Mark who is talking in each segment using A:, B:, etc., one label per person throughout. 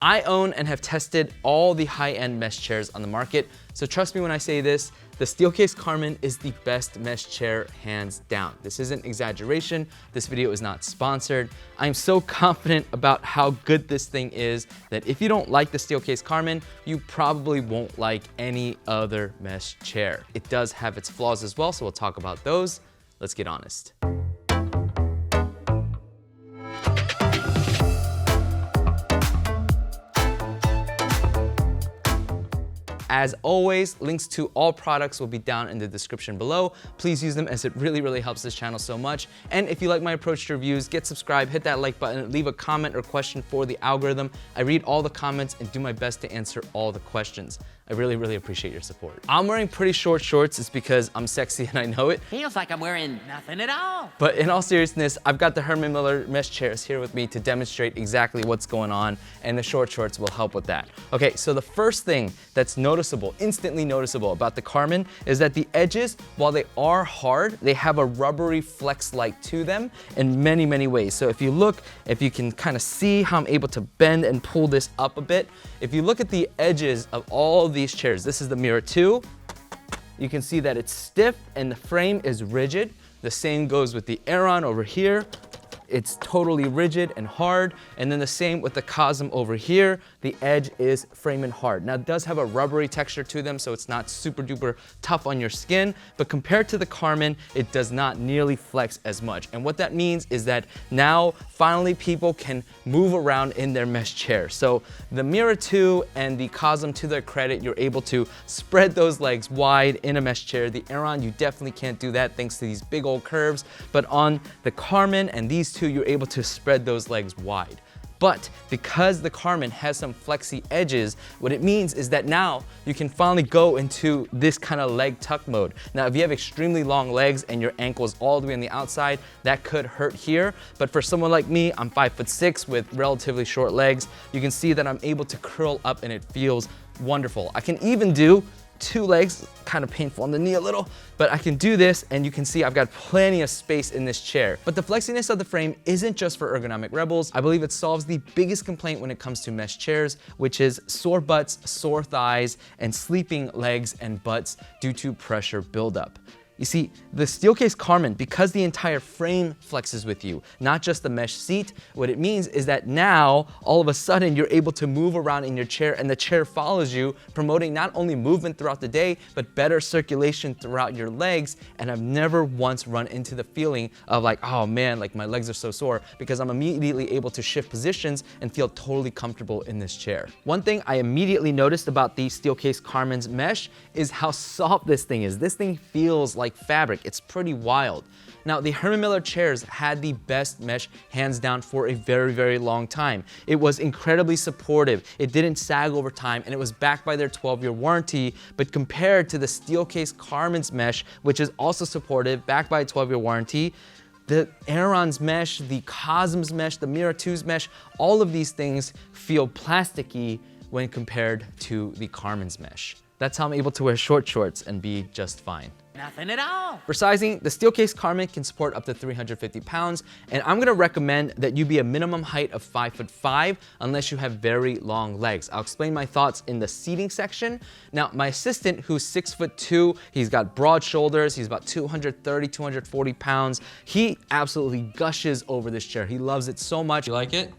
A: I own and have tested all the high-end mesh chairs on the market, so trust me when I say this, the Steelcase Karman is the best mesh chair hands down. This isn't exaggeration, this video is not sponsored. I'm so confident about how good this thing is that if you don't like the Steelcase Karman, you probably won't like any other mesh chair. It does have its flaws as well, so we'll talk about those. Let's get honest. As always, links to all products will be down in the description below. Please use them as it really helps this channel so much. And if you like my approach to reviews, get subscribed, hit that like button, leave a comment or question for the algorithm. I read all the comments and do my best to answer all the questions. I really appreciate your support. I'm wearing pretty short shorts. It's because I'm sexy and I know it.
B: Feels like I'm wearing nothing at all.
A: But in all seriousness, I've got the Herman Miller mesh chairs here with me to demonstrate exactly what's going on, and the short shorts will help with that. Okay, so the first thing that's noticeable, instantly noticeable about the Karman is that the edges, while they are hard, they have a rubbery flex-like to them in many ways. So if you look, if you can kind of see how I'm able to bend and pull this up a bit, if you look at the edges of all these chairs, this is the Mirra 2, you can see that it's stiff and the frame is rigid. The same goes with the Aeron over here. It's totally rigid and hard. And then the same with the Cosm over here. The edge is frame and hard. Now it does have a rubbery texture to them, so it's not super duper tough on your skin, but compared to the Karman, it does not nearly flex as much. And what that means is that now finally people can move around in their mesh chair. So the Mirra 2 and the Cosm, to their credit, you're able to spread those legs wide in a mesh chair. The Aeron, you definitely can't do that thanks to these big old curves, but on the Karman and these two, you're able to spread those legs wide. But because the Karman has some flexy edges, what it means is that now you can finally go into this kind of leg tuck mode. Now, if you have extremely long legs and your ankle's all the way on the outside, that could hurt here. But for someone like me, I'm 5'6" with relatively short legs, you can see that I'm able to curl up and it feels wonderful. I can even do two legs, kind of painful on the knee a little, but I can do this and you can see I've got plenty of space in this chair. But the flexiness of the frame isn't just for ergonomic rebels. I believe it solves the biggest complaint when it comes to mesh chairs, which is sore butts, sore thighs, and sleeping legs and butts due to pressure buildup. You see, the Steelcase Karman, because the entire frame flexes with you, not just the mesh seat, what it means is that now, all of a sudden, you're able to move around in your chair and the chair follows you, promoting not only movement throughout the day, but better circulation throughout your legs. And I've never once run into the feeling of like, oh man, like my legs are so sore, because I'm immediately able to shift positions and feel totally comfortable in this chair. One thing I immediately noticed about the Steelcase Karman's mesh is how soft this thing is. This thing feels like fabric. It's pretty wild. Now, the Herman Miller chairs had the best mesh hands down for a very long time. It was incredibly supportive. It didn't sag over time, and it was backed by their 12-year warranty. But compared to the Steelcase Karman's mesh, which is also supportive, backed by a 12-year warranty, the Aeron's mesh, the Cosm's mesh, the Mirra 2's mesh, all of these things feel plasticky when compared to the Karman's mesh. That's how I'm able to wear short shorts and be just fine.
B: Nothing at all.
A: For sizing, the Steelcase Karman can support up to 350 pounds, and I'm gonna recommend that you be a minimum height of 5'5" unless you have very long legs. I'll explain my thoughts in the seating section. Now, my assistant, who's 6'2", he's got broad shoulders, he's about 230, 240 pounds. He absolutely gushes over this chair. He loves it so much. You like it?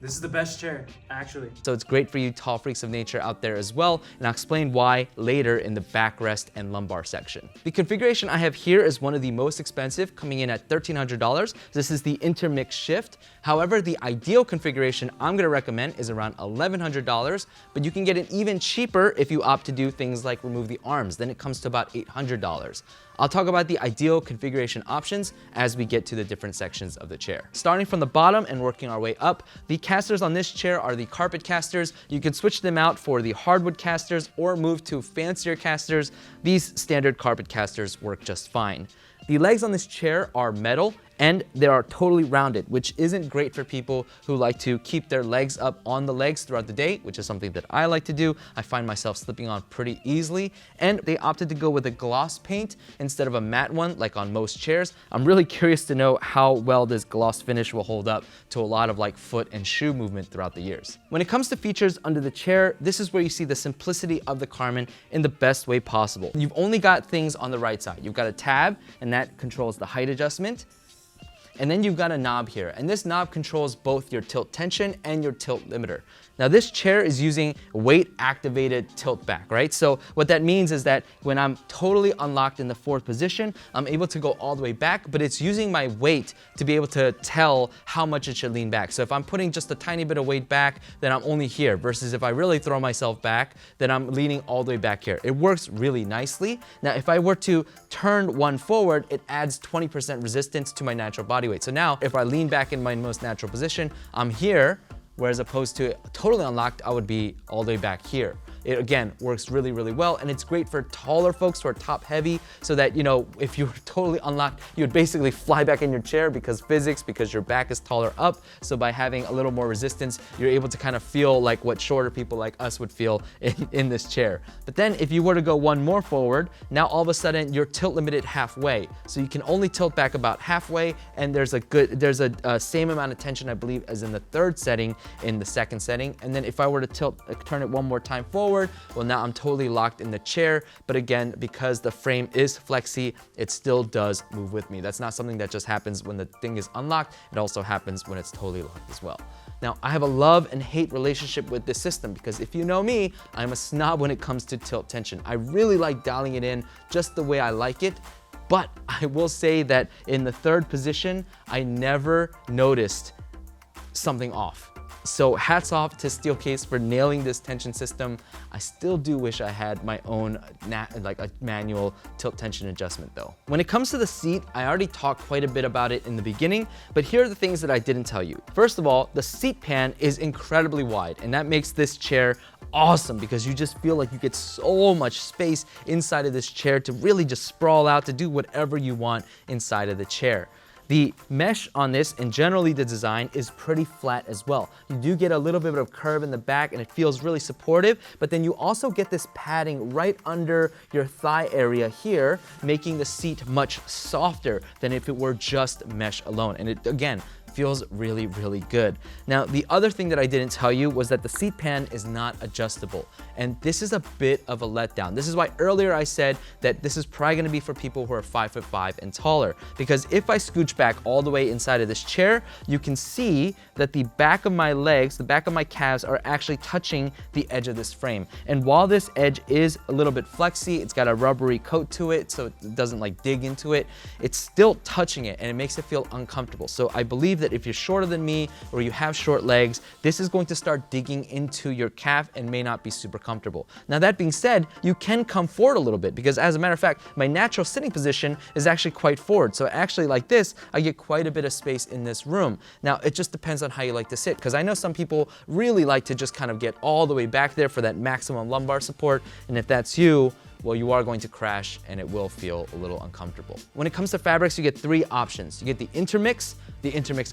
C: This is the best chair, actually.
A: So it's great for you tall freaks of nature out there as well, and I'll explain why later in the backrest and lumbar section. The configuration I have here is one of the most expensive, coming in at $1,300. This is the intermix shift. However, the ideal configuration I'm gonna recommend is around $1,100, but you can get it even cheaper if you opt to do things like remove the arms. Then it comes to about $800. I'll talk about the ideal configuration options as we get to the different sections of the chair. Starting from the bottom and working our way up, the casters on this chair are the carpet casters. You can switch them out for the hardwood casters or move to fancier casters. These standard carpet casters work just fine. The legs on this chair are metal and they are totally rounded, which isn't great for people who like to keep their legs up on the legs throughout the day, which is something that I like to do. I find myself slipping on pretty easily, and they opted to go with a gloss paint instead of a matte one like on most chairs. I'm really curious to know how well this gloss finish will hold up to a lot of like foot and shoe movement throughout the years. When it comes to features under the chair, this is where you see the simplicity of the Karman in the best way possible. You've only got things on the right side. You've got a tab, and that controls the height adjustment. And then you've got a knob here, and this knob controls both your tilt tension and your tilt limiter. Now this chair is using weight activated tilt back, right? So what that means is that when I'm totally unlocked in the fourth position, I'm able to go all the way back, but it's using my weight to be able to tell how much it should lean back. So if I'm putting just a tiny bit of weight back, then I'm only here, versus if I really throw myself back, then I'm leaning all the way back here. It works really nicely. Now if I were to turn one forward, it adds 20% resistance to my natural body weight. So now if I lean back in my most natural position, I'm here, whereas opposed to totally unlocked, I would be all the way back here. It again works really, really well, and it's great for taller folks who are top heavy, so that, you know, if you were totally unlocked, you would basically fly back in your chair because physics, because your back is taller up. So by having a little more resistance, you're able to kind of feel like what shorter people like us would feel in this chair. But then if you were to go one more forward, now all of a sudden you're tilt limited halfway. So you can only tilt back about halfway, and there's a same amount of tension, I believe, as in the third setting in the second setting. And then if I were to turn it one more time forward, well, now I'm totally locked in the chair, but again, because the frame is flexy, it still does move with me. That's not something that just happens when the thing is unlocked. It also happens when it's totally locked as well. Now, I have a love and hate relationship with this system, because if you know me, I'm a snob when it comes to tilt tension. I really like dialing it in just the way I like it. But I will say that in the third position, I never noticed something off. So hats off to Steelcase for nailing this tension system. I still do wish I had my own like a manual tilt tension adjustment though. When it comes to the seat, I already talked quite a bit about it in the beginning, but here are the things that I didn't tell you. First of all, the seat pan is incredibly wide, and that makes this chair awesome because you just feel like you get so much space inside of this chair to really just sprawl out to do whatever you want inside of the chair. The mesh on this, and generally the design, is pretty flat as well. You do get a little bit of curve in the back, and it feels really supportive, but then you also get this padding right under your thigh area here, making the seat much softer than if it were just mesh alone. And it, again, feels really, really good. Now, the other thing that I didn't tell you was that the seat pan is not adjustable. And this is a bit of a letdown. This is why earlier I said that this is probably gonna be for people who are 5'5" and taller. Because if I scooch back all the way inside of this chair, you can see that the back of my legs, the back of my calves are actually touching the edge of this frame. And while this edge is a little bit flexy, it's got a rubbery coat to it, so it doesn't like dig into it, it's still touching it, and it makes it feel uncomfortable. So I believe that if you're shorter than me or you have short legs, this is going to start digging into your calf and may not be super comfortable. Now that being said, you can come forward a little bit, because as a matter of fact, my natural sitting position is actually quite forward. So actually like this, I get quite a bit of space in this room. Now it just depends on how you like to sit, because I know some people really like to just kind of get all the way back there for that maximum lumbar support. And if that's you, well, you are going to crash and it will feel a little uncomfortable. When it comes to fabrics, you get three options. You get the intermix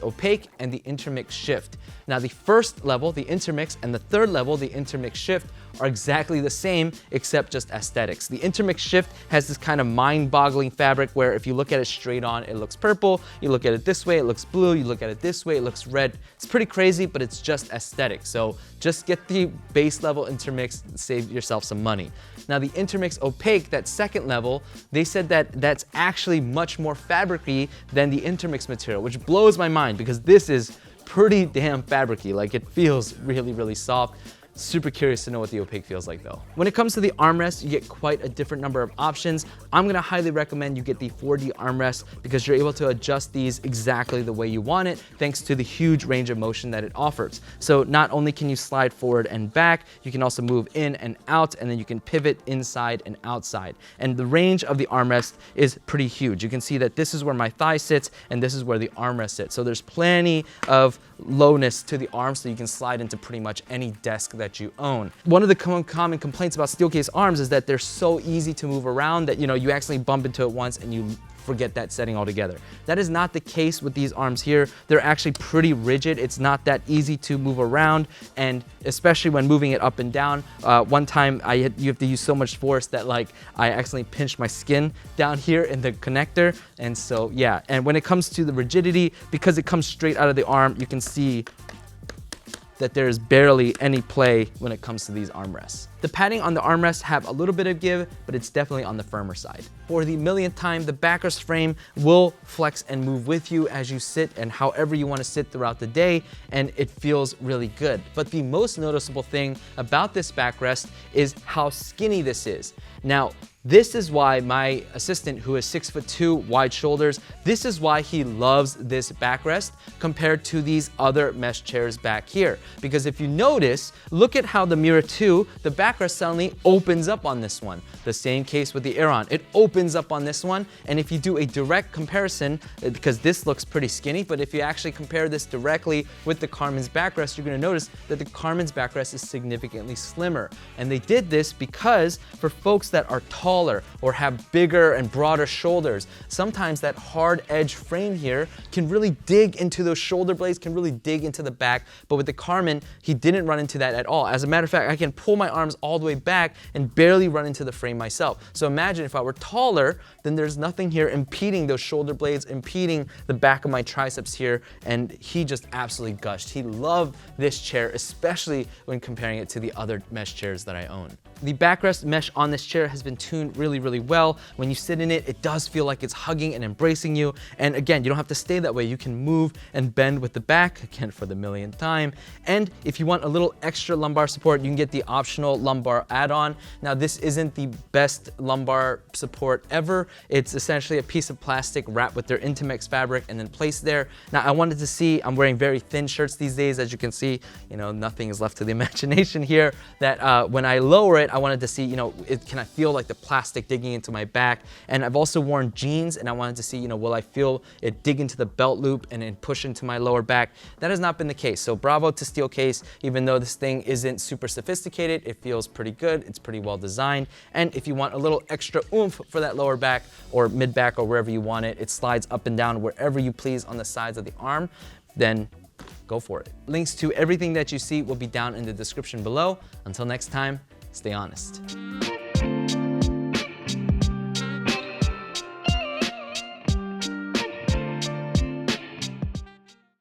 A: opaque, and the intermix shift. Now the first level, the intermix, and the third level, the intermix shift, are exactly the same except just aesthetics. The intermix shift has this kind of mind-boggling fabric where if you look at it straight on, it looks purple. You look at it this way, it looks blue. You look at it this way, it looks red. It's pretty crazy, but it's just aesthetic. So just get the base level intermix, save yourself some money. Now the intermix opaque, that second level, they said that that's actually much more fabric-y than the intermix material, which blows my mind because this is pretty damn fabric-y. Like, it feels really, really soft. Super curious to know what the opaque feels like though. When it comes to the armrest, you get quite a different number of options. I'm gonna highly recommend you get the 4D armrest because you're able to adjust these exactly the way you want it, thanks to the huge range of motion that it offers. So not only can you slide forward and back, you can also move in and out, and then you can pivot inside and outside. And the range of the armrest is pretty huge. You can see that this is where my thigh sits and this is where the armrest sits. So there's plenty of lowness to the arm, so you can slide into pretty much any desk that you own. One of the common complaints about Steelcase arms is that they're so easy to move around that you actually bump into it once and you forget that setting altogether. That is not the case with these arms here. They're actually pretty rigid. It's not that easy to move around, and especially when moving it up and down. One time you have to use so much force that I accidentally pinched my skin down here in the connector. And so yeah, and when it comes to the rigidity, because it comes straight out of the arm, you can see that there's barely any play when it comes to these armrests. The padding on the armrests have a little bit of give, but it's definitely on the firmer side. For the millionth time, the backrest frame will flex and move with you as you sit and however you want to sit throughout the day, and it feels really good. But the most noticeable thing about this backrest is how skinny this is. Now, this is why my assistant, who is 6'2", wide shoulders, this is why he loves this backrest compared to these other mesh chairs back here. Because if you notice, look at how the Mirra 2, the backrest suddenly opens up on this one. The same case with the Aeron, it opens up on this one. And if you do a direct comparison, because this looks pretty skinny, but if you actually compare this directly with the Karman's backrest, you're gonna notice that the Karman's backrest is significantly slimmer. And they did this because for folks that are taller or have bigger and broader shoulders, sometimes that hard edge frame here can really dig into those shoulder blades, can really dig into the back. But with the Karman, he didn't run into that at all. As a matter of fact, I can pull my arms all the way back and barely run into the frame myself. So imagine if I were taller, then there's nothing here impeding those shoulder blades, impeding the back of my triceps here, and he just absolutely gushed. He loved this chair, especially when comparing it to the other mesh chairs that I own. The backrest mesh on this chair has been tuned really well. When you sit in it, it does feel like it's hugging and embracing you. And again, you don't have to stay that way. You can move and bend with the back, again for the millionth time. And if you want a little extra lumbar support, you can get the optional lumbar add-on. Now, this isn't the best lumbar support ever. It's essentially a piece of plastic wrapped with their Intimex fabric and then placed there. Now, I wanted to see, I'm wearing very thin shirts these days, as you can see, nothing is left to the imagination here, that when I lower it, I wanted to see, can I feel like the plastic digging into my back? And I've also worn jeans, and I wanted to see, will I feel it dig into the belt loop and then push into my lower back? That has not been the case. So bravo to Steelcase. Even though this thing isn't super sophisticated, it feels pretty good. It's pretty well designed. And if you want a little extra oomph for that lower back or mid back or wherever you want it, it slides up and down wherever you please on the sides of the arm, then go for it. Links to everything that you see will be down in the description below. Until next time, stay honest.